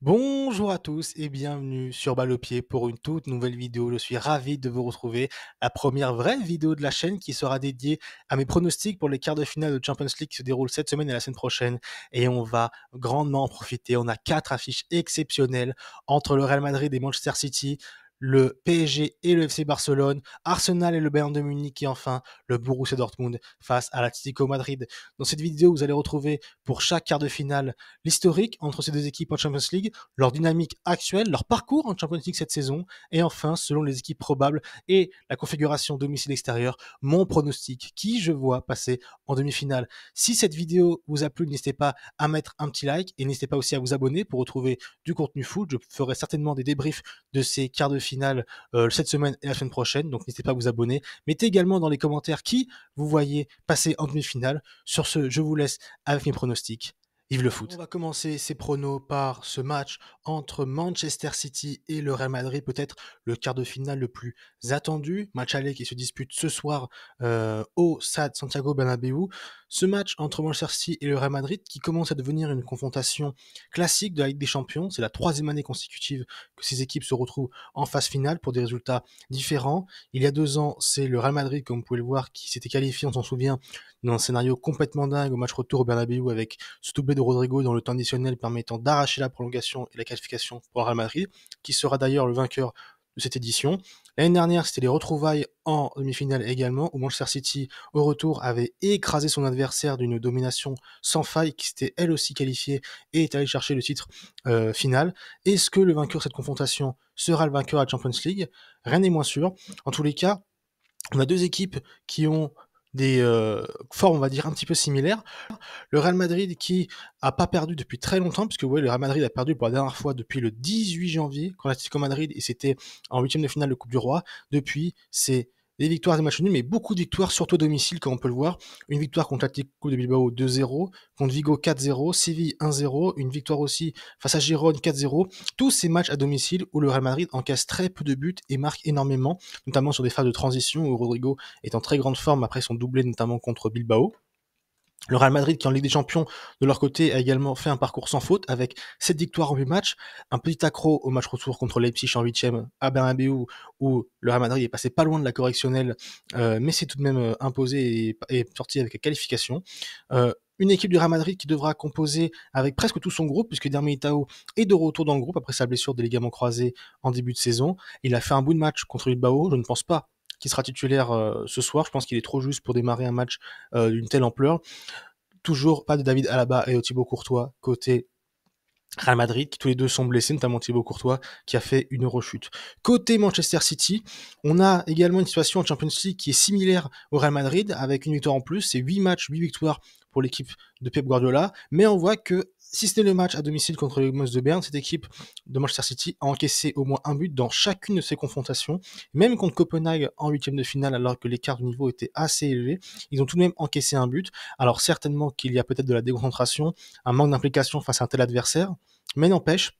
Bonjour à tous et bienvenue sur Balle au pied pour une toute nouvelle vidéo. Je suis ravi de vous retrouver. La première vraie vidéo de la chaîne qui sera dédiée à mes pronostics pour les quarts de finale de Champions League qui se déroulent cette semaine et la semaine prochaine. Et on va grandement en profiter. On a 4 affiches exceptionnelles entre le Real Madrid et Manchester City, le PSG et le FC Barcelone, Arsenal et le Bayern de Munich et enfin le Borussia Dortmund face à l'Atlético Madrid. Dans cette vidéo, vous allez retrouver pour chaque quart de finale l'historique entre ces deux équipes en Champions League, leur dynamique actuelle, leur parcours en Champions League cette saison, et enfin, selon les équipes probables et la configuration domicile-extérieur, mon pronostic qui je vois passer en demi-finale. Si cette vidéo vous a plu, n'hésitez pas à mettre un petit like et n'hésitez pas aussi à vous abonner pour retrouver du contenu foot. Je ferai certainement des débriefs de ces quarts de finale cette semaine et la semaine prochaine, donc n'hésitez pas à vous abonner. Mettez également dans les commentaires qui vous voyez passer en demi-finale. Sur ce, je vous laisse avec mes pronostics. Vive le foot. On va commencer ces pronos par ce match entre Manchester City et le Real Madrid, peut-être le quart de finale le plus attendu, match aller qui se dispute ce soir au Stade Santiago Bernabéu. Ce match entre Manchester City et le Real Madrid qui commence à devenir une confrontation classique de la Ligue des Champions. C'est la troisième année consécutive que ces équipes se retrouvent en phase finale pour des résultats différents. Il y a 2 ans, c'est le Real Madrid, comme vous pouvez le voir, qui s'était qualifié, on s'en souvient, dans un scénario complètement dingue au match retour au Bernabéu avec ce doublé de Rodrigo dans le temps additionnel permettant d'arracher la prolongation et la qualification pour le Real Madrid, qui sera d'ailleurs le vainqueur de cette édition. L'année dernière, c'était les retrouvailles en demi-finale également, où Manchester City, au retour, avait écrasé son adversaire d'une domination sans faille, qui s'était elle aussi qualifiée et est allé chercher le titre final. Est-ce que le vainqueur de cette confrontation sera le vainqueur à la Champions League? Rien n'est moins sûr. En tous les cas, on a deux équipes qui ont des formes, on va dire, un petit peu similaires. Le Real Madrid qui a pas perdu depuis très longtemps, puisque ouais, le Real Madrid a perdu pour la dernière fois depuis le 18 janvier contre l'Atlético Madrid, et c'était en huitième de finale de Coupe du Roi. Depuis, c'est des victoires, des matchs nuls, mais beaucoup de victoires, surtout à domicile, comme on peut le voir. Une victoire contre l'Atlético de Bilbao 2-0, contre Vigo 4-0, Séville 1-0, une victoire aussi face à Gérone 4-0. Tous ces matchs à domicile où le Real Madrid encaisse très peu de buts et marque énormément, notamment sur des phases de transition où Rodrigo est en très grande forme après son doublé, notamment contre Bilbao. Le Real Madrid, qui en Ligue des Champions, de leur côté, a également fait un parcours sans faute avec 7 victoires en 8 matchs, un petit accro au match retour contre Leipzig en 8e à Bernabéu, où le Real Madrid est passé pas loin de la correctionnelle, mais s'est tout de même imposé et sorti avec la qualification. Une équipe du Real Madrid qui devra composer avec presque tout son groupe, puisque Darwin Militao est de retour dans le groupe après sa blessure des ligaments croisés en début de saison. Il a fait un bout de match contre Bilbao, je ne pense pas qu'il sera titulaire ce soir, je pense qu'il est trop juste pour démarrer un match d'une telle ampleur. Toujours pas de David Alaba et de Thibaut Courtois côté Real Madrid, qui tous les deux sont blessés, notamment Thibaut Courtois, qui a fait une rechute. Côté Manchester City, on a également une situation en Champions League qui est similaire au Real Madrid, avec une victoire en plus, c'est 8 matchs, 8 victoires pour l'équipe de Pep Guardiola, mais on voit que si c'était le match à domicile contre les Mons de Berne, cette équipe de Manchester City a encaissé au moins un but dans chacune de ses confrontations, même contre Copenhague en huitième de finale, alors que l'écart de niveau était assez élevé, ils ont tout de même encaissé un but. Alors certainement qu'il y a peut-être de la déconcentration, un manque d'implication face à un tel adversaire, mais n'empêche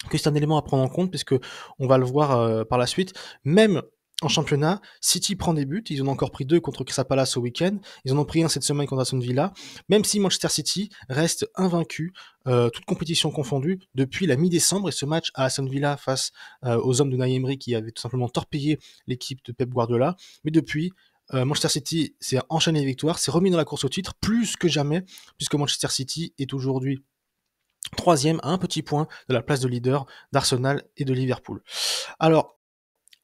que c'est un élément à prendre en compte, puisque on va le voir par la suite, même en championnat, City prend des buts, ils en ont encore pris 2 contre Crystal Palace au week-end, ils en ont pris un cette semaine contre Aston Villa, même si Manchester City reste invaincu, toute compétition confondue, depuis la mi-décembre, et ce match à Aston Villa face aux hommes de Unai Emery qui avaient tout simplement torpillé l'équipe de Pep Guardiola, mais depuis, Manchester City s'est enchaîné les victoires, s'est remis dans la course au titre, plus que jamais, puisque Manchester City est aujourd'hui troisième à un petit point de la place de leader d'Arsenal et de Liverpool. Alors,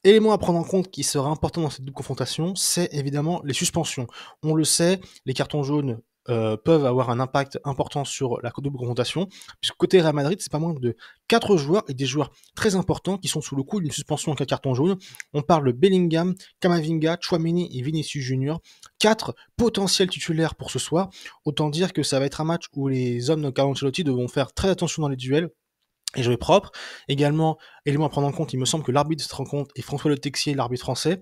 élément à prendre en compte qui sera important dans cette double confrontation, c'est évidemment les suspensions. On le sait, les cartons jaunes peuvent avoir un impact important sur la double confrontation, puisque côté Real Madrid, c'est pas moins de 4 joueurs, et des joueurs très importants qui sont sous le coup d'une suspension en cas de carton jaune. On parle de Bellingham, Camavinga, Tchouaméni et Vinicius Junior, 4 potentiels titulaires pour ce soir. Autant dire que ça va être un match où les hommes de Carlo Ancelotti devront faire très attention dans les duels et jouer propre. Également, élément à prendre en compte, il me semble que l'arbitre de cette rencontre est François Le Texier, l'arbitre français.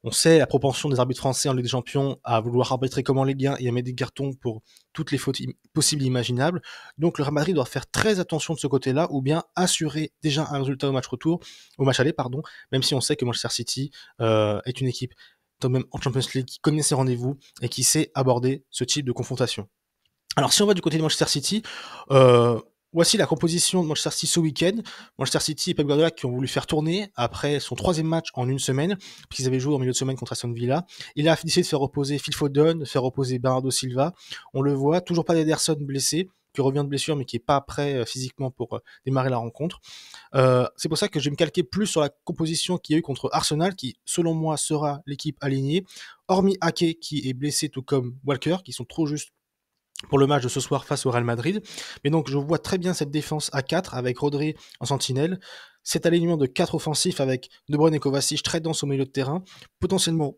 On sait la propension des arbitres français en Ligue des Champions à vouloir arbitrer comme en Ligue 1 et à mettre des cartons pour toutes les fautes possibles et imaginables. Donc le Real Madrid doit faire très attention de ce côté-là, ou bien assurer déjà un résultat au match aller, pardon, même si on sait que Manchester City est une équipe, quand même en Champions League, qui connaît ses rendez-vous et qui sait aborder ce type de confrontation. Alors si on va du côté de Manchester City, Voici la composition de Manchester City ce week-end. Manchester City et Pep Guardiola qui ont voulu faire tourner après son 3e match en une semaine, puisqu'ils avaient joué en milieu de semaine contre Aston Villa. Il a décidé de faire reposer Phil Foden, de faire reposer Bernardo Silva. On le voit, toujours pas d'Ederson blessé, qui revient de blessure mais qui est pas prêt physiquement pour démarrer la rencontre. C'est pour ça que je vais me calquer plus sur la composition qu'il y a eu contre Arsenal, qui selon moi sera l'équipe alignée, hormis Ake qui est blessé tout comme Walker, qui sont trop justes pour le match de ce soir face au Real Madrid. Mais donc, je vois très bien cette défense à 4 avec Rodri en sentinelle, cet alignement de 4 offensifs avec De Bruyne et Kovacic très dense au milieu de terrain, potentiellement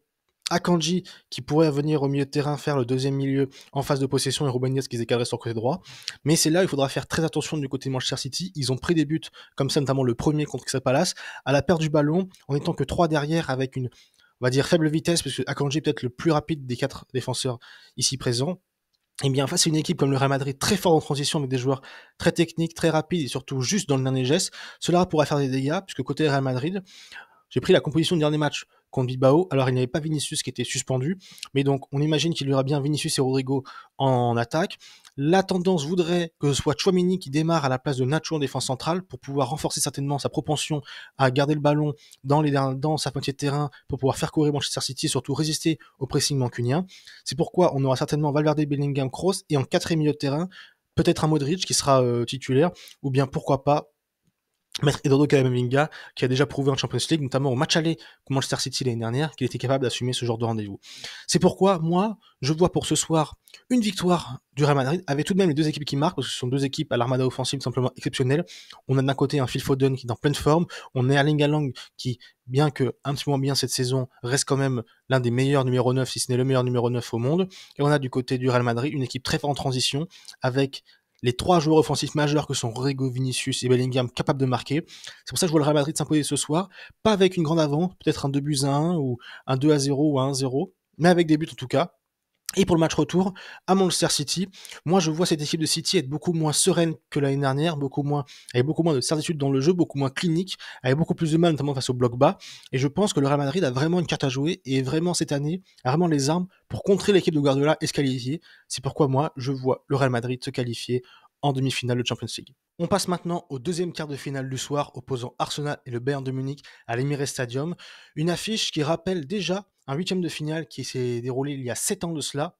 Akanji qui pourrait venir au milieu de terrain faire le deuxième milieu en phase de possession et Ruben Dias qui se décalerait sur le côté droit. Mais c'est là où il faudra faire très attention du côté de Manchester City. Ils ont pris des buts comme ça, notamment le premier contre Crystal Palace, à la perte du ballon, en étant que 3 derrière avec une, on va dire, faible vitesse, parce que Akanji est peut-être le plus rapide des 4 défenseurs ici présents. Et bien face à une équipe comme le Real Madrid, très fort en transition avec des joueurs très techniques, très rapides et surtout juste dans le dernier geste, cela pourrait faire des dégâts, puisque côté Real Madrid, j'ai pris la composition du dernier match contre Bilbao. Alors, il n'y avait pas Vinicius qui était suspendu, mais donc on imagine qu'il y aura bien Vinicius et Rodrigo en attaque. La tendance voudrait que ce soit Tchouaméni qui démarre à la place de Nacho en défense centrale pour pouvoir renforcer certainement sa propension à garder le ballon dans sa moitié de terrain pour pouvoir faire courir Manchester City et surtout résister au pressing mancunien. C'est pourquoi on aura certainement Valverde, Bellingham, Kroos et en 4e milieu de terrain, peut-être un Modric qui sera titulaire, ou bien pourquoi pas mettre Eduardo Camavinga, qui a déjà prouvé en Champions League, notamment au match aller contre Manchester City l'année dernière, qu'il était capable d'assumer ce genre de rendez-vous. C'est pourquoi, moi, je vois pour ce soir une victoire du Real Madrid, avec tout de même les deux équipes qui marquent, parce que ce sont deux équipes à l'armada offensive simplement exceptionnelle. On a d'un côté un Phil Foden qui est en pleine forme, on a Erling Haaland qui, bien que un petit peu moins bien cette saison, reste quand même l'un des meilleurs numéro 9, si ce n'est le meilleur numéro 9 au monde. Et on a du côté du Real Madrid une équipe très forte en transition, avec les 3 joueurs offensifs majeurs que sont Rodrigo, Vinicius et Bellingham capables de marquer. C'est pour ça que je vois le Real Madrid s'imposer ce soir, pas avec une grande avance, peut-être un 2-1 ou un 2-0 ou un 1-0, mais avec des buts en tout cas. Et pour le match retour, à Manchester City, moi je vois cette équipe de City être beaucoup moins sereine que l'année dernière, avec beaucoup moins de certitude dans le jeu, beaucoup moins clinique, avec beaucoup plus de mal notamment face au bloc bas. Et je pense que le Real Madrid a vraiment une carte à jouer et vraiment cette année a vraiment les armes pour contrer l'équipe de Guardiola et se qualifier. C'est pourquoi moi je vois le Real Madrid se qualifier en demi-finale de Champions League. On passe maintenant au deuxième quart de finale du soir opposant Arsenal et le Bayern de Munich à l'Emirates Stadium. Une affiche qui rappelle déjà un 8e de finale qui s'est déroulé il y a 7 ans de cela,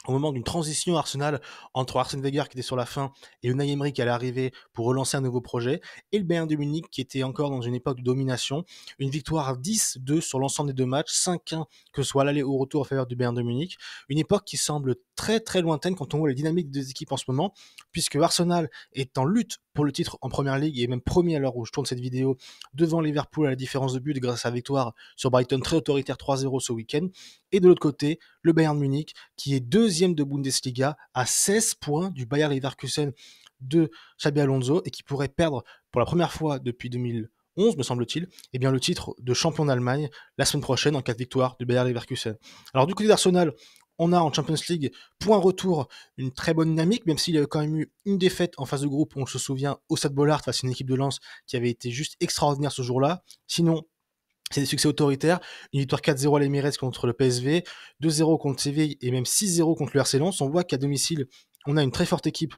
au moment d'une transition Arsenal entre Arsène Wenger qui était sur la fin et Unai Emery qui allait arriver pour relancer un nouveau projet, et le Bayern de Munich qui était encore dans une époque de domination. Une victoire 10-2 sur l'ensemble des deux matchs, 5-1 que ce soit l'aller ou retour en faveur du Bayern de Munich. Une époque qui semble très très lointaine quand on voit les dynamiques des deux équipes en ce moment, puisque Arsenal est en lutte pour le titre en Première Ligue et même premier à l'heure où je tourne cette vidéo devant Liverpool à la différence de but grâce à sa victoire sur Brighton très autoritaire 3-0 ce week-end. Et de l'autre côté, le Bayern Munich qui est deuxième de Bundesliga à 16 points du Bayer Leverkusen de Xabi Alonso et qui pourrait perdre pour la première fois depuis 2011, me semble-t-il, eh bien le titre de champion d'Allemagne la semaine prochaine en cas de victoire du Bayer Leverkusen. Alors du côté d'Arsenal, on a en Champions League, point retour, une très bonne dynamique, même s'il y a quand même eu une défaite en phase de groupe, on se souvient, au Stade Bollaert face à une équipe de Lens qui avait été juste extraordinaire ce jour-là. Sinon, c'est des succès autoritaires, une victoire 4-0 à l'Emirates contre le PSV, 2-0 contre Séville et même 6-0 contre le RC Lens. On voit qu'à domicile, on a une très forte équipe,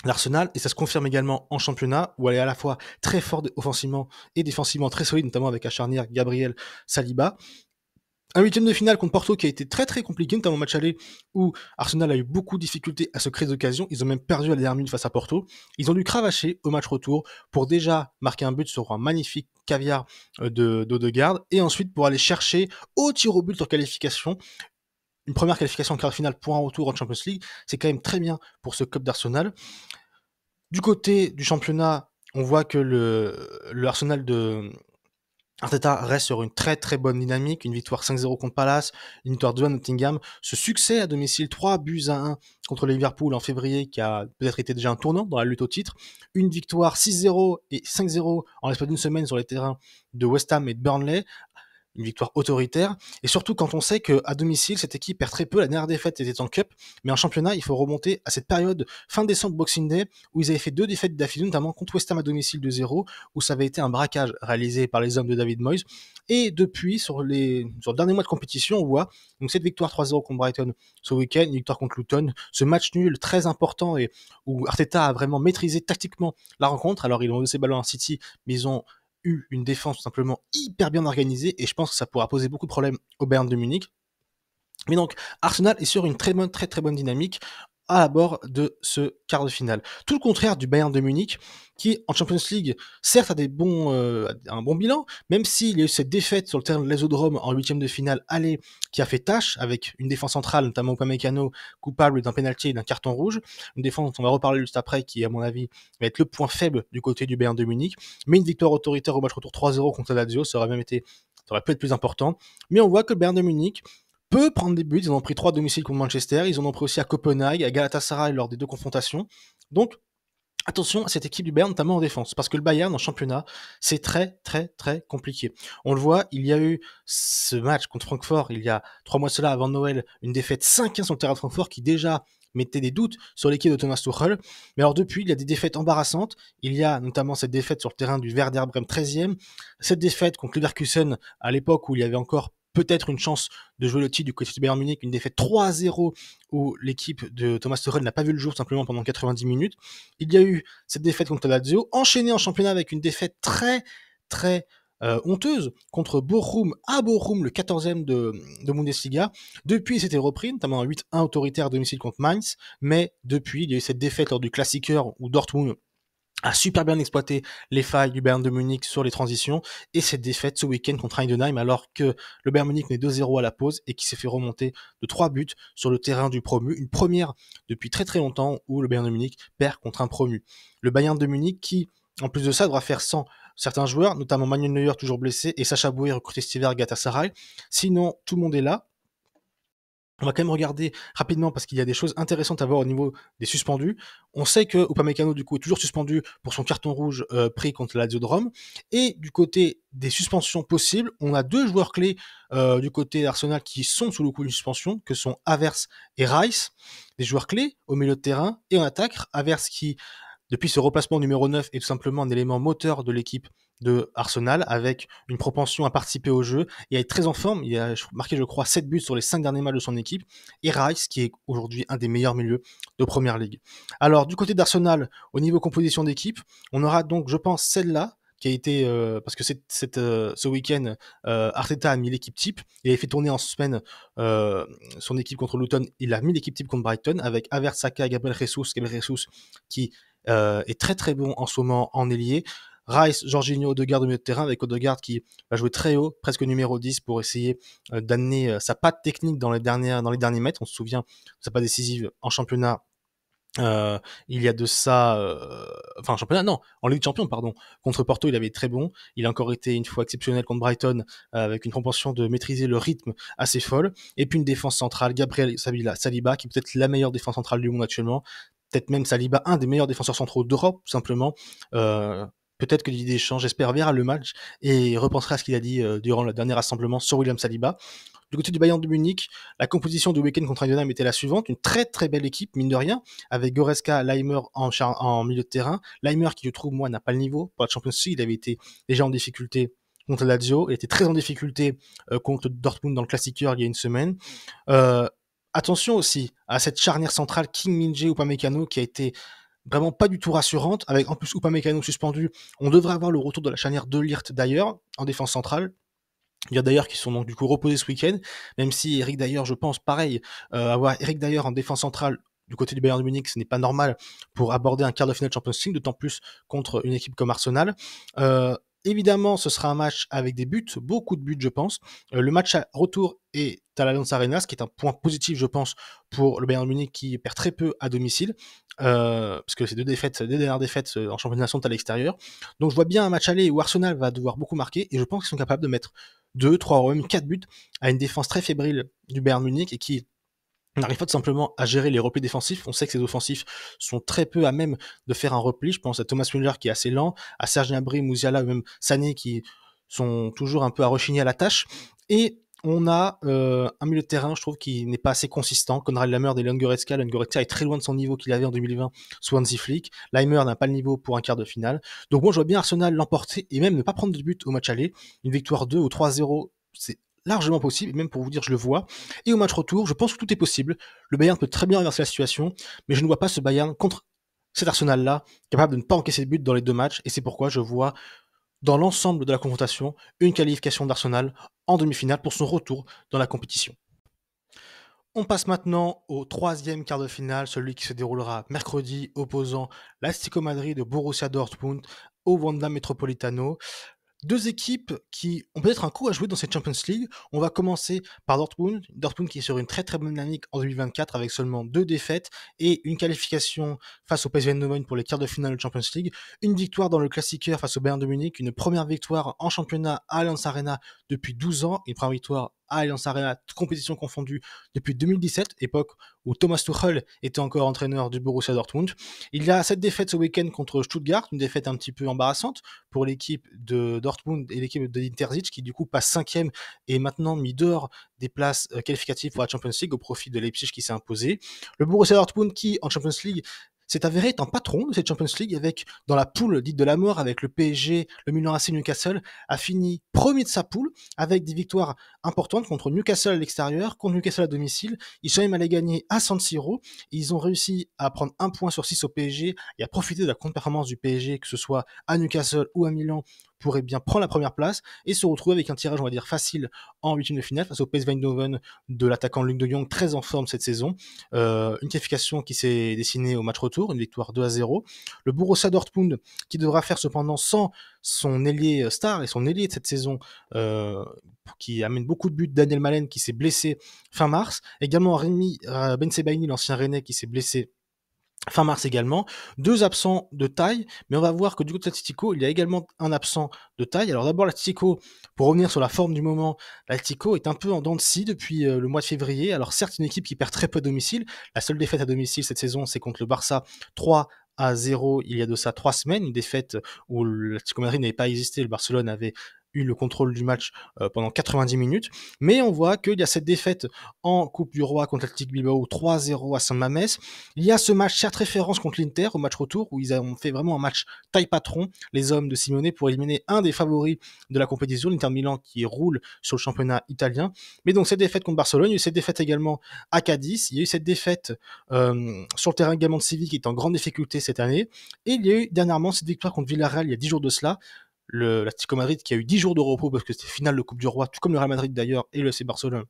l'Arsenal, et ça se confirme également en championnat, où elle est à la fois très forte offensivement et défensivement très solide, notamment avec la charnière Gabriel Saliba. Un 8e de finale contre Porto qui a été très très compliqué, notamment au match aller où Arsenal a eu beaucoup de difficultés à se créer des occasions. Ils ont même perdu à la dernière minute face à Porto. Ils ont dû cravacher au match retour pour déjà marquer un but sur un magnifique caviar d'Odegaard et ensuite pour aller chercher au tir au but en qualification. Une première qualification en quart de finale pour un retour en Champions League, c'est quand même très bien pour ce club d'Arsenal. Du côté du championnat, on voit que le Arsenal de Arteta reste sur une très très bonne dynamique, une victoire 5-0 contre Palace, une victoire 2 à Nottingham, ce succès à domicile 3-1 contre le Liverpool en février qui a peut-être été déjà un tournant dans la lutte au titre, une victoire 6-0 et 5-0 en l'espace d'une semaine sur les terrains de West Ham et de Burnley, une victoire autoritaire, et surtout quand on sait qu'à domicile, cette équipe perd très peu. La dernière défaite était en Cup, mais en championnat, il faut remonter à cette période fin décembre Boxing Day, où ils avaient fait 2 défaites d'affilée, notamment contre West Ham à domicile 2-0, où ça avait été un braquage réalisé par les hommes de David Moyes. Et depuis, sur le dernier mois de compétition, on voit donc cette victoire 3-0 contre Brighton ce week-end, une victoire contre Luton, ce match nul très important et où Arteta a vraiment maîtrisé tactiquement la rencontre. Alors ils ont laissé ballon à City, mais ils ont eu une défense tout simplement hyper bien organisée, et je pense que ça pourra poser beaucoup de problèmes au Bayern de Munich. Mais donc, Arsenal est sur une très très bonne dynamique à l'abord de ce quart de finale. Tout le contraire du Bayern de Munich, qui en Champions League, certes a un bon bilan, même s'il y a eu cette défaite sur le terrain de l'Esodrome en huitième de finale aller, qui a fait tâche, avec une défense centrale, notamment Upamecano, coupable d'un pénalty et d'un carton rouge, une défense dont on va reparler juste après, qui à mon avis va être le point faible du côté du Bayern de Munich, mais une victoire autoritaire au match retour 3-0 contre Lazio, ça aurait pu être plus important, mais on voit que le Bayern de Munich peut prendre des buts. Ils en ont pris 3 à domicile contre Manchester, ils en ont pris aussi à Copenhague, à Galatasaray lors des 2 confrontations. Donc, attention à cette équipe du Bayern, notamment en défense, parce que le Bayern en championnat, c'est très très très compliqué. On le voit, il y a eu ce match contre Francfort il y a 3 mois cela, avant Noël, une défaite 5-1 sur le terrain de Francfort qui déjà mettait des doutes sur l'équipe de Thomas Tuchel. Mais alors depuis, il y a des défaites embarrassantes. Il y a notamment cette défaite sur le terrain du Werder Bremen 13e, cette défaite contre Leverkusen à l'époque où il y avait encore peut-être une chance de jouer le titre du côté du Bayern Munich, une défaite 3-0 où l'équipe de Thomas Tuchel n'a pas vu le jour simplement pendant 90 minutes. Il y a eu cette défaite contre Lazio, enchaînée en championnat avec une défaite très très honteuse contre Bochum à Bochum, le 14e de Bundesliga. Depuis, c'était repris, notamment un 8-1 autoritaire à domicile contre Mainz, mais depuis, il y a eu cette défaite lors du Klassiker où Dortmund a super bien exploité les failles du Bayern de Munich sur les transitions, et cette défaite ce week-end contre Heidenheim, alors que le Bayern Munich met 2-0 à la pause et qui s'est fait remonter de 3 buts sur le terrain du promu, une première depuis très très longtemps où le Bayern de Munich perd contre un promu. Le Bayern de Munich qui, en plus de ça, devra faire sans certains joueurs, notamment Manuel Neuer toujours blessé et Sacha Boey recruté cet hiver à Galatasaray. Sinon, tout le monde est là. On va quand même regarder rapidement parce qu'il y a des choses intéressantes à voir au niveau des suspendus. On sait que Upamecano du coup est toujours suspendu pour son carton rouge pris contre la Lazio de Rome. Et du côté des suspensions possibles, on a 2 joueurs clés du côté Arsenal qui sont sous le coup d'une suspension, que sont Havertz et Rice, des joueurs clés au milieu de terrain et en attaque. Havertz qui, depuis ce replacement numéro 9, est tout simplement un élément moteur de l'équipe de Arsenal, avec une propension à participer au jeu et à être très en forme. Il a marqué, je crois, 7 buts sur les 5 derniers matchs de son équipe. Et Rice, qui est aujourd'hui un des meilleurs milieux de Première Ligue. Alors, du côté d'Arsenal, au niveau composition d'équipe, on aura donc, je pense, celle-là, qui a été, parce que ce week-end, Arteta a mis l'équipe type. Il avait fait tourner en semaine son équipe contre Luton. Il a mis l'équipe type contre Brighton, avec Havertz, Saka, Gabriel Jesus, qui est très très bon en ce moment en ailier. Rice, Jorginho, Odegaard au milieu de terrain, avec Odegaard qui va jouer très haut, presque numéro 10, pour essayer d'amener sa patte technique dans les derniers mètres. On se souvient de sa patte décisive en championnat. Il y a de ça, en championnat, non, en Ligue des Champions, pardon. Contre Porto, il avait été très bon. Il a encore été une fois exceptionnel contre Brighton, avec une propension de maîtriser le rythme assez folle. Et puis une défense centrale, Gabriel Saliba, qui est peut-être la meilleure défense centrale du monde actuellement. Peut-être même Saliba, un des meilleurs défenseurs centraux d'Europe, tout simplement. Peut-être que Didier Deschamps, j'espère, verra le match et repensera à ce qu'il a dit durant le dernier rassemblement sur William Saliba. Du côté du Bayern de Munich, la composition du week-end contre Heidenheim était la suivante, une très très belle équipe, mine de rien, avec Goretzka, Leimer en milieu de terrain. Leimer qui, je trouve, moi, n'a pas le niveau pour la Champions League. Il avait été déjà en difficulté contre Lazio, il était très en difficulté contre Dortmund dans le Classiqueur il y a une semaine. Attention aussi à cette charnière centrale Kim Min-jae Upamecano qui a été vraiment pas du tout rassurante, avec en plus Upamecano suspendu. On devrait avoir le retour de la charnière de Ligt d'ailleurs, en défense centrale. Il y a d'ailleurs qui sont donc du coup reposés ce week-end, même si Eric Dyer, je pense, pareil, avoir Eric Dyer en défense centrale du côté du Bayern de Munich, ce n'est pas normal pour aborder un quart de finale de Champions League, d'autant plus contre une équipe comme Arsenal. Évidemment, ce sera un match avec des buts, beaucoup de buts, je pense. Le match à retour est à l'Allianz Arena, ce qui est un point positif, je pense, pour le Bayern de Munich qui perd très peu à domicile, parce que ces deux dernières défaites en championnat sont à l'extérieur. Donc je vois bien un match aller où Arsenal va devoir beaucoup marquer, et je pense qu'ils sont capables de mettre 2, 3 ou même 4 buts à une défense très fébrile du Bayern Munich et qui n'arrive pas tout simplement à gérer les replis défensifs. On sait que ces offensifs sont très peu à même de faire un repli. Je pense à Thomas Müller qui est assez lent, à Serge Gnabry, Musiala ou même Sané qui sont toujours un peu à rechigner à la tâche. Et on a un milieu de terrain, je trouve, qui n'est pas assez consistant. Konrad Lammers et Lungoretzka. Lungoretzka est très loin de son niveau qu'il avait en 2020 sous Hansi Flick. Lammers n'a pas le niveau pour un quart de finale. Donc moi, je vois bien Arsenal l'emporter et même ne pas prendre de but au match aller. Une victoire 2 ou 3-0, c'est largement possible, et même pour vous dire, je le vois. Et au match retour, je pense que tout est possible. Le Bayern peut très bien renverser la situation, mais je ne vois pas ce Bayern contre cet Arsenal-là capable de ne pas encaisser de but dans les 2 matchs, et c'est pourquoi je vois dans l'ensemble de la confrontation une qualification d'Arsenal en demi-finale pour son retour dans la compétition. On passe maintenant au 3e quart de finale, celui qui se déroulera mercredi, opposant l'Atlético Madrid de Borussia Dortmund au Wanda Metropolitano. 2 équipes qui ont peut-être un coup à jouer dans cette Champions League. On va commencer par Dortmund. Dortmund qui est sur une très très bonne dynamique en 2024 avec seulement 2 défaites et une qualification face au PSV Eindhoven pour les quarts de finale de Champions League. Une victoire dans le Classiqueur face au Bayern de Munich. Une première victoire en championnat à Allianz Arena depuis 12 ans. Une première victoire à Allianz Arena, toute compétition confondue, depuis 2017, époque où Thomas Tuchel était encore entraîneur du Borussia Dortmund. Il y a cette défaite ce week-end contre Stuttgart, une défaite un petit peu embarrassante pour l'équipe de Dortmund et l'équipe de Interzic qui du coup passe 5e et maintenant mis dehors des places qualificatives pour la Champions League au profit de Leipzig qui s'est imposé. Le Borussia Dortmund qui en Champions League s'est avéré être un patron de cette Champions League avec, dans la poule dite de la mort, avec le PSG, le Milan AC, Newcastle, a fini premier de sa poule avec des victoires importantes contre Newcastle à l'extérieur, contre Newcastle à domicile. Ils sont même allés gagner à San Siro. Ils ont réussi à prendre 1 point sur 6 au PSG et à profiter de la contre-performance du PSG, que ce soit à Newcastle ou à Milan, pourrait bien prendre la première place et se retrouver avec un tirage, on va dire, facile en huitième de finale face au PSV Eindhoven de l'attaquant Luc de Jong, très en forme cette saison. Une qualification qui s'est dessinée au match retour, une victoire 2-0. Le Borussia Dortmund qui devra faire cependant sans son ailier star et son ailier de cette saison qui amène beaucoup de buts, Daniel Malen qui s'est blessé fin mars. Également Rémi Bensebaini, l'ancien Rennais, qui s'est blessé fin mars également. 2 absents de taille, mais on va voir que du côté de l'Atlético, il y a également un absent de taille. Alors d'abord l'Atlético, pour revenir sur la forme du moment, l'Atlético est un peu en dents de scie depuis le mois de février. Alors certes, une équipe qui perd très peu à domicile. La seule défaite à domicile cette saison, c'est contre le Barça 3-0 il y a de ça 3 semaines, une défaite où l'Atlético Madrid n'avait pas existé, le Barcelone avait eu le contrôle du match pendant 90 minutes, mais on voit qu'il y a cette défaite en Coupe du Roi contre l'Athletic Bilbao 3-0 à San Mamés. Il y a ce match certes référence contre l'Inter au match retour où ils ont fait vraiment un match taille patron, les hommes de Simeone, pour éliminer un des favoris de la compétition, l'Inter Milan qui roule sur le championnat italien. Mais donc cette défaite contre Barcelone, il y a eu cette défaite également à Cadiz, il y a eu cette défaite sur le terrain également de Séville qui est en grande difficulté cette année, et il y a eu dernièrement cette victoire contre Villarreal il y a 10 jours de cela, l'Atlético Madrid qui a eu 10 jours de repos parce que c'était finale de Coupe du Roi, tout comme le Real Madrid d'ailleurs et le FC Barcelone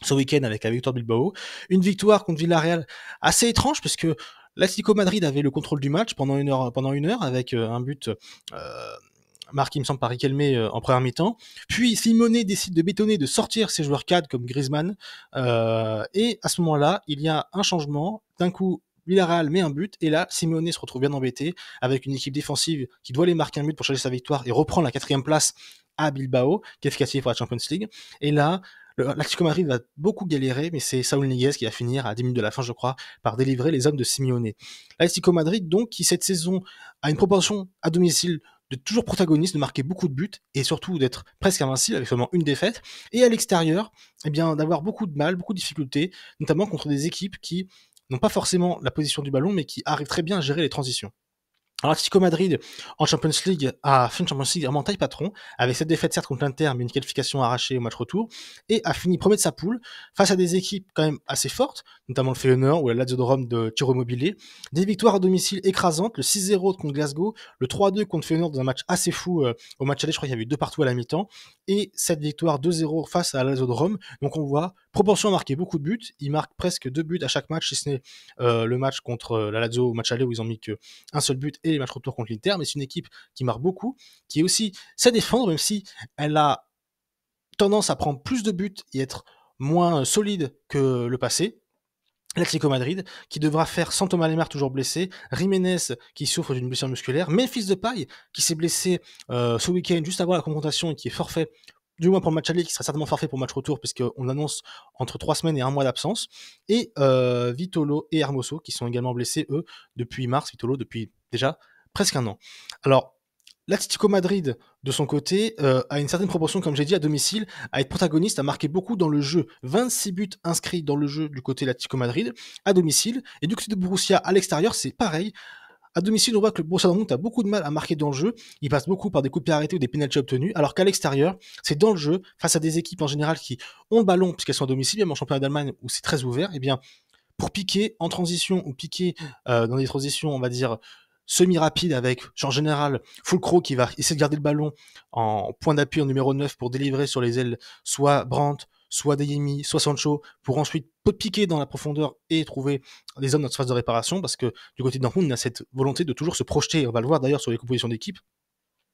ce week-end avec la victoire de Bilbao. Une victoire contre Villarreal assez étrange parce que l'Atlético Madrid avait le contrôle du match pendant une heure avec un but marqué, il me semble, par Riquelme en première mi-temps. Puis Simeone décide de bétonner, de sortir ses joueurs cadres comme Griezmann. Et à ce moment-là, il y a un changement. D'un coup, Villarreal met un but et là, Simeone se retrouve bien embêté avec une équipe défensive qui doit aller marquer un but pour changer sa victoire et reprendre la 4e place à Bilbao, qualificatif pour la Champions League. Et là, l'Atlético Madrid va beaucoup galérer, mais c'est Saúl Ñíguez qui va finir à 10 minutes de la fin, je crois, par délivrer les hommes de Simeone. L'Atlético Madrid, donc, qui cette saison a une proportion à domicile de toujours protagoniste, de marquer beaucoup de buts et surtout d'être presque invincible avec seulement une défaite, et à l'extérieur, eh bien, d'avoir beaucoup de mal, beaucoup de difficultés, notamment contre des équipes qui n'ont pas forcément la position du ballon, mais qui arrivent très bien à gérer les transitions. Alors, Atlético Madrid, en Champions League, a fait une Champions League vraiment taille patron, avec cette défaite certes contre l'Inter, mais une qualification arrachée au match retour, et a fini premier de sa poule, face à des équipes quand même assez fortes, notamment le Feyenoord ou la Lazio de Rome de Ciro Immobile. Des victoires à domicile écrasantes, le 6-0 contre Glasgow, le 3-2 contre Feyenoord dans un match assez fou au match aller, je crois qu'il y avait eu 2 partout à la mi-temps, et cette victoire 2-0 face à la Lazio de Rome. Donc on voit, proportion à marquer beaucoup de buts, il marque presque 2 buts à chaque match, si ce n'est le match contre la Lazio au match aller où ils ont mis qu'un seul but et les matchs retour contre l'Inter, mais c'est une équipe qui marque beaucoup, qui est aussi sait défendre, même si elle a tendance à prendre plus de buts et être moins solide que le passé. L'Atlético Madrid, qui devra faire sans Thomas Lemar toujours blessé, Jiménez qui souffre d'une blessure musculaire, Memphis Depay qui s'est blessé ce week-end juste avant la confrontation et qui est forfait, du moins pour le match aller, qui sera certainement forfait pour le match retour, puisqu'on annonce entre 3 semaines et 1 mois d'absence, et Vitolo et Hermoso qui sont également blessés, eux, depuis mars, Vitolo depuis déjà presque un an. Alors, L'Atlético Madrid, de son côté, a une certaine proportion, comme j'ai dit, à domicile, à être protagoniste, à marquer beaucoup dans le jeu. 26 buts inscrits dans le jeu du côté de l'Atlético Madrid, à domicile. Et du côté de Borussia, à l'extérieur, c'est pareil. À domicile, on voit que le Borussia Dortmund a beaucoup de mal à marquer dans le jeu. Il passe beaucoup par des coups de pied arrêtés ou des pénaltys obtenus, alors qu'à l'extérieur, c'est dans le jeu, face à des équipes en général qui ont le ballon, puisqu'elles sont à domicile, même en championnat d'Allemagne où c'est très ouvert, et bien, pour piquer en transition ou piquer dans des transitions, on va dire, semi-rapides avec, en général, Fulcro qui va essayer de garder le ballon en point d'appui en numéro 9 pour délivrer sur les ailes soit Brandt, soit Deyemi, soit Sancho, pour ensuite piquer dans la profondeur et trouver des hommes dans cette phase de réparation, parce que du côté de Dortmund, on a cette volonté de toujours se projeter. On va le voir d'ailleurs sur les compositions d'équipe.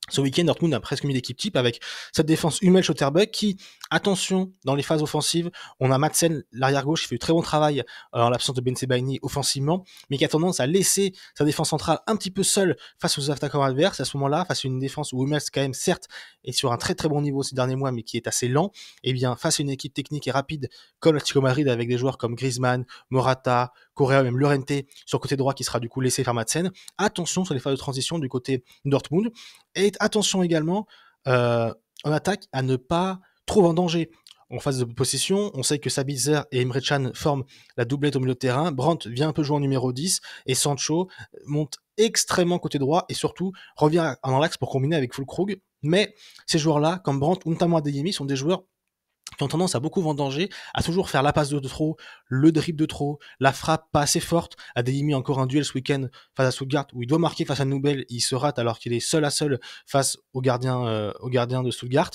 Ce week-end, Dortmund a presque mis l'équipe type avec cette défense Hummel-Schotterbeck qui, attention, dans les phases offensives, on a Madsen, l'arrière-gauche, qui fait du très bon travail en l'absence de Ben Sebaini offensivement, mais qui a tendance à laisser sa défense centrale un petit peu seule face aux attaquants adverses. À ce moment-là, face à une défense où Hummels, quand même, certes, est sur un très très bon niveau ces derniers mois, mais qui est assez lent, et bien, face à une équipe technique et rapide comme l'Atlético Madrid avec des joueurs comme Griezmann, Morata, Correa, même Llorente sur le côté droit qui sera du coup laissé par Madsen, attention sur les phases de transition du côté de Dortmund. Et attention également, en attaque, à ne pas trop en danger. En phase de possession, on sait que Sabitzer et Emre Can forment la doublette au milieu de terrain. Brandt vient un peu jouer en numéro 10 et Sancho monte extrêmement côté droit et surtout revient dans l'axe pour combiner avec Füllkrug. Mais ces joueurs-là, comme Brandt ou notamment Adeyemi, sont des joueurs qui ont tendance à beaucoup vendanger, à toujours faire la passe de trop, le dribble de trop, la frappe pas assez forte. Adeyemi encore un duel ce week-end face à Stuttgart où il doit marquer face à Nubel, il se rate alors qu'il est seul à seul face au gardien de Stuttgart.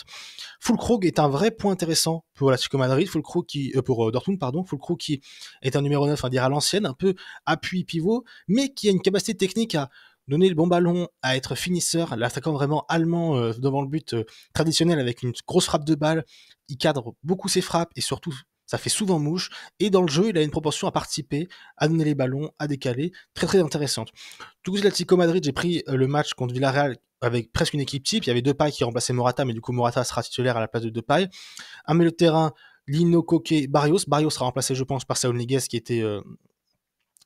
Füllkrug est un vrai point intéressant pour l'Atlético Madrid, Füllkrug qui pour Dortmund pardon, Füllkrug qui est un numéro 9, on va dire à l'ancienne, un peu appui pivot, mais qui a une capacité technique à donner le bon ballon, à être finisseur, l'attaquant vraiment allemand devant le but traditionnel avec une grosse frappe de balle. Il cadre beaucoup ses frappes et surtout ça fait souvent mouche. Et dans le jeu, il a une proportion à participer, à donner les ballons, à décaler, très très intéressante. Du coup, l'Atlético Madrid, j'ai pris le match contre Villarreal avec presque une équipe type. Il y avait Depay qui remplaçait Morata, mais du coup Morata sera titulaire à la place de Depay. Un milieu de terrain, Lino, Koke, Barrios. Barrios sera remplacé, je pense, par Saúl Ñíguez qui était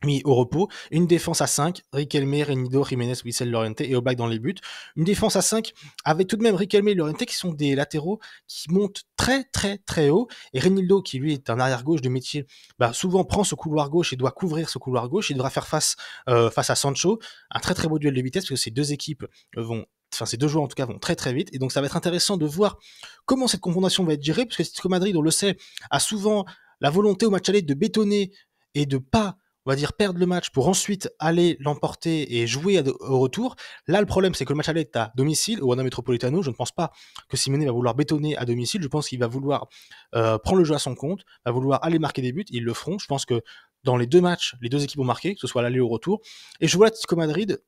mis au repos. Une défense à 5, Riquelme, Renido, Jiménez, Wissel, Llorente et Oblak dans les buts. Une défense à 5 avec tout de même Riquelme et Llorente qui sont des latéraux qui montent très très très haut. Et Renildo, qui lui est un arrière-gauche de métier, souvent prend ce couloir gauche et doit couvrir ce couloir gauche. Il devra faire face à Sancho. Un très très beau duel de vitesse parce que ces deux équipes ces deux joueurs en tout cas vont très très vite. Et donc ça va être intéressant de voir comment cette confrontation va être gérée, parce que Atletico Madrid, on le sait, a souvent la volonté au match aller de bétonner et de pas, on va dire, perdre le match pour ensuite aller l'emporter et jouer au retour. Là, le problème, c'est que le match aller est à domicile, au Wanda Metropolitano. Je ne pense pas que Simeone va vouloir bétonner à domicile. Je pense qu'il va vouloir prendre le jeu à son compte, va vouloir aller marquer des buts. Ils le feront. Je pense que dans les deux matchs, les deux équipes ont marqué, que ce soit l'aller ou au retour. Et je vois l'Atlético Madrid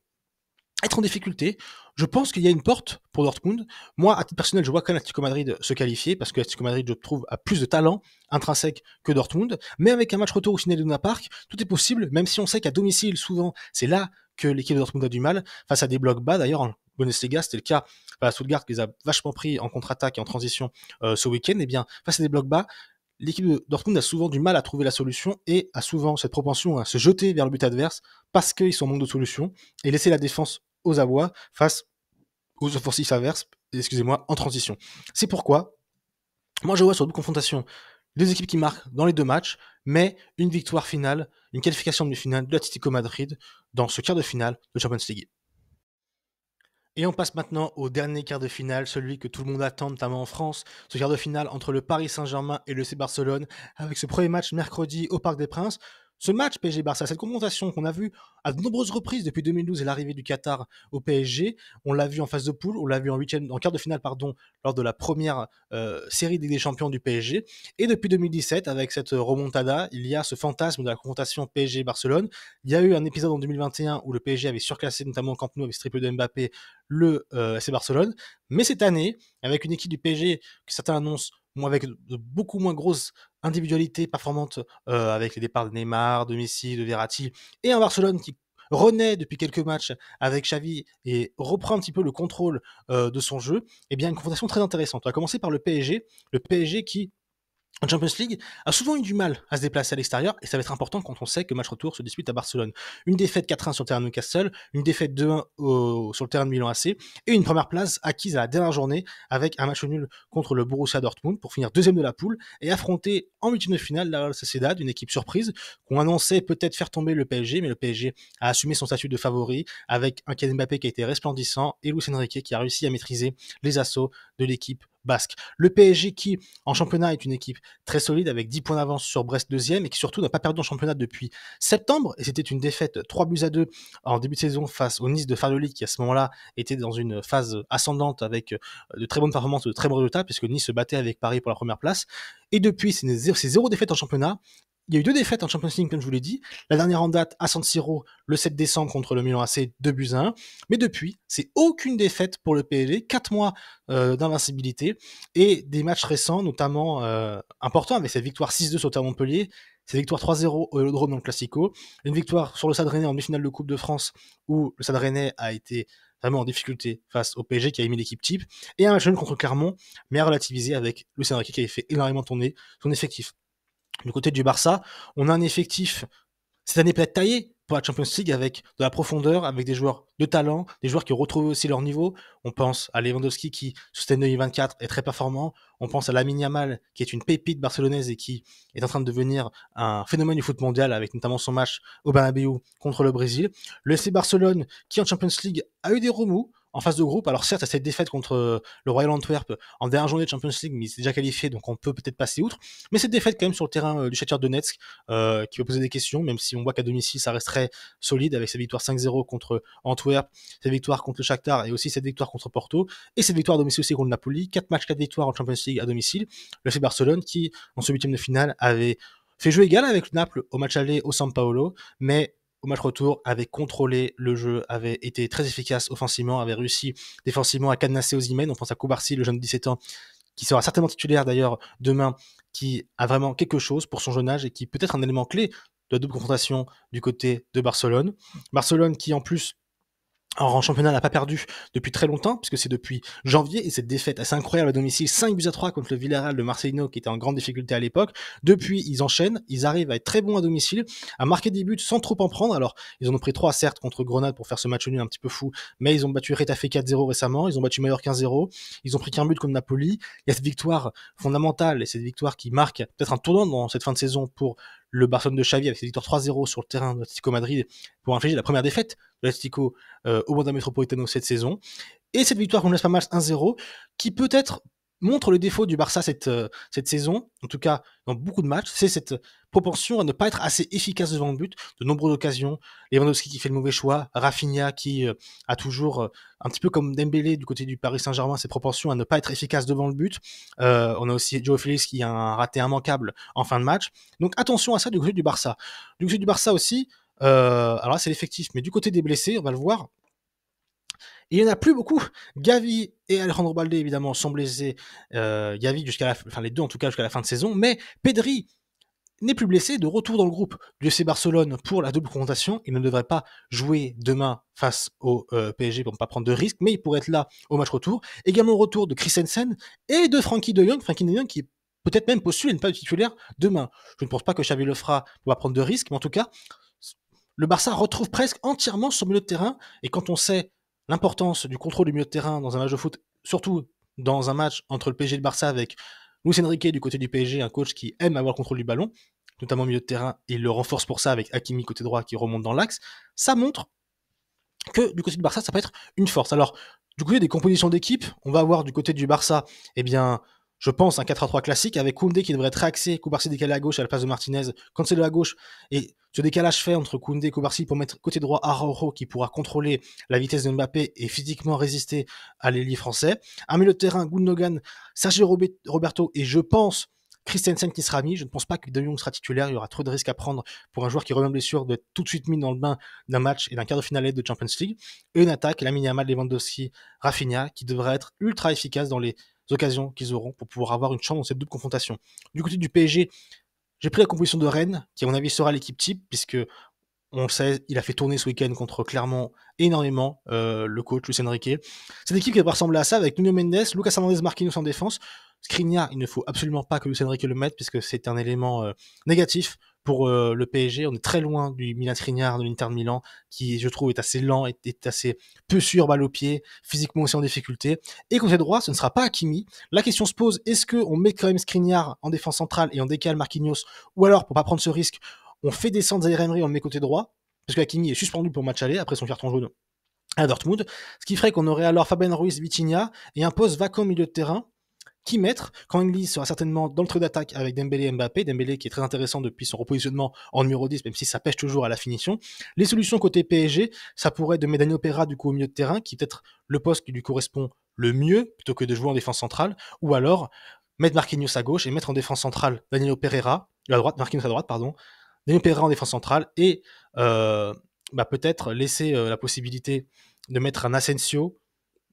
être en difficulté. Je pense qu'il y a une porte pour Dortmund. Moi, à titre personnel, je vois quand même l'Atlético Madrid se qualifier parce que l'Atlético Madrid, je trouve, a plus de talent intrinsèque que Dortmund. Mais avec un match retour au Signal Iduna Park, tout est possible, même si on sait qu'à domicile, souvent, c'est là que l'équipe de Dortmund a du mal face à des blocs bas. D'ailleurs, en Bundesliga, c'était le cas à Stuttgart qui les a vachement pris en contre-attaque et en transition ce week-end. Et bien, face à des blocs bas, l'équipe de Dortmund a souvent du mal à trouver la solution et a souvent cette propension à se jeter vers le but adverse parce qu'ils sont en manque de solution et laisser la défense aux abois face aux offensifs adverses, excusez-moi, en transition. C'est pourquoi, moi je vois sur deux confrontations deux équipes qui marquent dans les deux matchs, mais une victoire finale, une qualification demi-finale de l'Atlético Madrid dans ce quart de finale de Champions League. Et on passe maintenant au dernier quart de finale, celui que tout le monde attend, notamment en France, ce quart de finale entre le Paris Saint-Germain et le FC Barcelone, avec ce premier match mercredi au Parc des Princes. Ce match PSG-Barça, cette confrontation qu'on a vue à de nombreuses reprises depuis 2012 et l'arrivée du Qatar au PSG, on l'a vu en phase de poule, on l'a vu en quart de finale lors de la première série des Champions du PSG, et depuis 2017 avec cette remontada, il y a ce fantasme de la confrontation PSG-Barcelone. Il y a eu un épisode en 2021 où le PSG avait surclassé notamment au Camp Nou avec ce triple de Mbappé le FC Barcelone, mais cette année avec une équipe du PSG que certains annoncent avec de beaucoup moins grosses individualités performantes avec les départs de Neymar, de Messi, de Verratti, et un Barcelone qui renaît depuis quelques matchs avec Xavi et reprend un petit peu le contrôle de son jeu, et bien une confrontation très intéressante. On va commencer par le PSG qui en Champions League, a souvent eu du mal à se déplacer à l'extérieur, et ça va être important quand on sait que le match retour se dispute à Barcelone. Une défaite 4-1 sur le terrain de Newcastle, une défaite 2-1 sur le terrain de Milan AC, et une première place acquise à la dernière journée avec un match nul contre le Borussia Dortmund pour finir deuxième de la poule et affronter en huitième de finale la Real Sociedad, une équipe surprise qu'on annonçait peut-être faire tomber le PSG, mais le PSG a assumé son statut de favori avec un Kylian Mbappé qui a été resplendissant et Luis Enrique qui a réussi à maîtriser les assauts de l'équipe basque. Le PSG qui, en championnat, est une équipe très solide avec 10 points d'avance sur Brest deuxième et qui surtout n'a pas perdu en championnat depuis septembre, et c'était une défaite 3-2 en début de saison face au Nice de Farioli qui à ce moment-là était dans une phase ascendante avec de très bonnes performances, de très bons résultats puisque Nice se battait avec Paris pour la première place, et depuis c'est zéro défaite en championnat. Il y a eu 2 défaites en Champions League, comme je vous l'ai dit. La dernière en date à San Siro, le 7 décembre contre le Milan AC, 2-1. Mais depuis, c'est aucune défaite pour le PSG. 4 mois d'invincibilité et des matchs récents, notamment importants, avec cette victoire 6-2 sur le terrain de Montpellier, cette victoire 3-0 au Vélodrome dans le Classico, une victoire sur le Stade Rennais en demi-finale de Coupe de France, où le Stade Rennais a été vraiment en difficulté face au PSG qui a émis l'équipe type, et un match nul contre Clermont, mais à relativiser avec Luis Enrique qui avait fait énormément tourner son effectif. Du côté du Barça, on a un effectif cette année peut-être taillé pour la Champions League avec de la profondeur, avec des joueurs de talent, des joueurs qui ont retrouvé aussi leur niveau. On pense à Lewandowski qui, sur cette année 2024, est très performant. On pense à Lamine Yamal qui est une pépite barcelonaise et qui est en train de devenir un phénomène du foot mondial avec notamment son match au Bernabéu contre le Brésil. Le FC Barcelone qui en Champions League a eu des remous en phase de groupe. Alors certes, à cette défaite contre le Royal Antwerp en dernière journée de Champions League, mais il s'est déjà qualifié, donc on peut peut-être passer outre. Mais cette défaite quand même sur le terrain du Shakhtar Donetsk, qui va poser des questions, même si on voit qu'à domicile, ça reste très solide avec sa victoire 5-0 contre Antwerp, sa victoire contre le Shakhtar et aussi cette victoire contre Porto, et cette victoire à domicile aussi contre Napoli. 4 matchs, 4 victoires en Champions League à domicile. Le FC Barcelone qui, en ce huitième de finale, avait fait jeu égal avec Naples au match aller au San Paolo, mais au match retour, avait contrôlé le jeu, avait été très efficace offensivement, avait réussi défensivement à cadenasser Osimhen. On pense à Koubarsi, le jeune de 17 ans, qui sera certainement titulaire d'ailleurs demain, qui a vraiment quelque chose pour son jeune âge et qui peut être un élément clé de la double confrontation du côté de Barcelone. Barcelone qui en plus en championnat n'a pas perdu depuis très longtemps, puisque c'est depuis janvier, et cette défaite assez incroyable à domicile, 5-3 contre le Villarreal de Marcelino, qui était en grande difficulté à l'époque. Depuis, ils enchaînent, ils arrivent à être très bons à domicile, à marquer des buts sans trop en prendre. Alors, ils en ont pris 3, certes, contre Grenade pour faire ce match nul un petit peu fou, mais ils ont battu Retafe 4-0 récemment, ils ont battu Mallorca 1-0, ils ont pris qu'un but contre Napoli. Il y a cette victoire fondamentale, et cette victoire qui marque peut-être un tournant dans cette fin de saison pour le Barcelone de Xavi, avec cette victoire 3-0 sur le terrain de l'Atlético Madrid, pour infliger la première défaite de l'Atlético au Wanda Metropolitano cette saison. Et cette victoire contre Las Palmas 1-0, qui peut-être montre le défaut du Barça cette saison, en tout cas dans beaucoup de matchs, c'est cette propension à ne pas être assez efficace devant le but, de nombreuses occasions, Lewandowski qui fait le mauvais choix, Rafinha qui a toujours, un petit peu comme Dembélé du côté du Paris Saint-Germain, cette propension à ne pas être efficace devant le but. On a aussi Joe Félix qui a un raté immanquable en fin de match. Donc attention à ça du côté du Barça. Du côté du Barça aussi, alors là c'est l'effectif, mais du côté des blessés, on va le voir, il n'y en a plus beaucoup. Gavi et Alejandro Balde, évidemment, sont blessés. Gavi les deux en tout cas jusqu'à la fin de saison. Mais Pedri n'est plus blessé, de retour dans le groupe du FC Barcelone pour la double confrontation. Il ne devrait pas jouer demain face au PSG pour ne pas prendre de risques, mais il pourrait être là au match retour. Également le retour de Christensen et de Frankie de Jong. Frankie de Jong qui peut-être même postule et ne pas être titulaire demain. Je ne pense pas que Xavi le fera pour pas prendre de risques, mais en tout cas, le Barça retrouve presque entièrement son milieu de terrain. Et quand on sait l'importance du contrôle du milieu de terrain dans un match de foot, surtout dans un match entre le PSG et le Barça avec Luis Enrique du côté du PSG, un coach qui aime avoir le contrôle du ballon, notamment au milieu de terrain, et il le renforce pour ça avec Hakimi côté droit qui remonte dans l'axe, ça montre que du côté du Barça, ça peut être une force. Alors, du côté des compositions d'équipe, on va avoir du côté du Barça, eh bien, je pense, un 4-3 classique avec Koundé qui devrait être réaxé, Koubarsi décalé à gauche à la place de Martinez, Cancelo à gauche, et ce décalage fait entre Koundé et Koubarsi pour mettre côté droit Araujo qui pourra contrôler la vitesse de Mbappé et physiquement résister à l'ailier français. Un milieu de terrain, Gundogan, Sergio Roberto et je pense Christensen qui sera mis. Je ne pense pas que De Jong sera titulaire. Il y aura trop de risques à prendre pour un joueur qui revient de blessure d'être tout de suite mis dans le bain d'un match et d'un quart de finale de Champions League. Et une attaque, Lamine Yamal, Lewandowski, Rafinha, qui devrait être ultra efficace dans les occasions qu'ils auront pour pouvoir avoir une chance dans cette double confrontation. Du côté du PSG, j'ai pris la composition de Rennes, qui à mon avis sera l'équipe type, puisque on le sait, il a fait tourner ce week-end contre Clermont énormément, le coach Luis Enrique. Cette équipe qui va ressembler à ça, avec Nuno Mendes, Lucas Hernandez Marquinhos en défense, Skriniar, il ne faut absolument pas que Luis Enrique le mette, puisque c'est un élément négatif pour le PSG. On est très loin du Milan Skriniar de l'Inter de Milan, qui, je trouve, est assez lent, est assez peu sûr, balle au pied, physiquement aussi en difficulté. Et côté droit, ce ne sera pas Hakimi. La question se pose, est-ce qu'on met quand même Skriniar en défense centrale et on décale Marquinhos, ou alors, pour pas prendre ce risque, on fait descendre Zaïre Emery, on le met côté droit, parce que Hakimi est suspendu pour le match aller après son carton jaune à Dortmund, ce qui ferait qu'on aurait alors Fabien Ruiz, Vitinha et un poste vacant au milieu de terrain. Qui mettre quand Inglis sera certainement dans le trait d'attaque avec Dembélé et Mbappé, Dembélé qui est très intéressant depuis son repositionnement en numéro 10, même si ça pêche toujours à la finition. Les solutions côté PSG, ça pourrait être de mettre Dani Pereira du coup au milieu de terrain, qui est peut-être le poste qui lui correspond le mieux, plutôt que de jouer en défense centrale, ou alors mettre Marquinhos à gauche et mettre en défense centrale Danilo Pereira, à droite, Marquinhos à droite, pardon, Danilo Pereira en défense centrale, et peut-être laisser la possibilité de mettre un Asensio,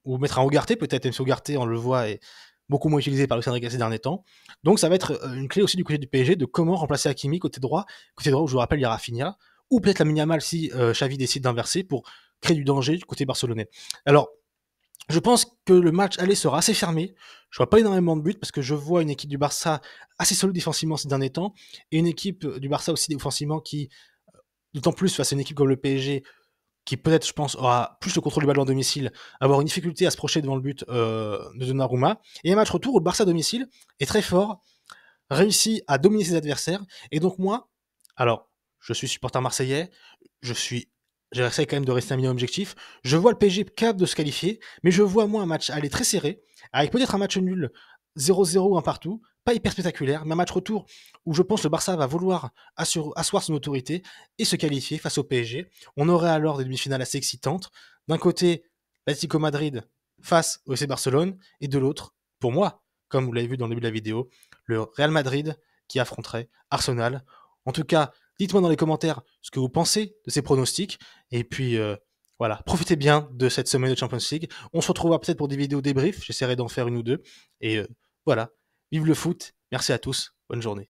ou mettre un Ugarte peut-être, même si Ugarte, on le voit, est beaucoup moins utilisé par Luis Enrique ces derniers temps. Donc ça va être une clé aussi du côté du PSG de comment remplacer Hakimi côté droit où je vous rappelle il y a Rafinha, ou peut-être la Yamal si Xavi décide d'inverser pour créer du danger du côté barcelonais. Alors je pense que le match aller sera assez fermé. Je vois pas énormément de buts parce que je vois une équipe du Barça assez solide défensivement ces derniers temps et une équipe du Barça aussi offensivement qui, d'autant plus face à une équipe comme le PSG, qui peut-être, je pense, aura plus le contrôle du ballon à domicile, avoir une difficulté à se projeter devant le but de Donnarumma. Et un match retour où le Barça à domicile est très fort, réussit à dominer ses adversaires. Et donc moi, alors, je suis supporter marseillais, j'essaie quand même de rester un minimum objectif. Je vois le PSG capable de se qualifier, mais je vois moi un match aller très serré, avec peut-être un match nul 0-0 un partout, pas hyper spectaculaire, mais un match retour où je pense que le Barça va vouloir asseoir son autorité et se qualifier face au PSG. On aurait alors des demi-finales assez excitantes. D'un côté, l'Atlético Madrid face au FC Barcelone, et de l'autre, pour moi, comme vous l'avez vu dans le début de la vidéo, le Real Madrid qui affronterait Arsenal. En tout cas, dites-moi dans les commentaires ce que vous pensez de ces pronostics. Et puis, voilà, profitez bien de cette semaine de Champions League. On se retrouvera peut-être pour des vidéos débrief. J'essaierai d'en faire une ou deux. Et voilà, vive le foot. Merci à tous. Bonne journée.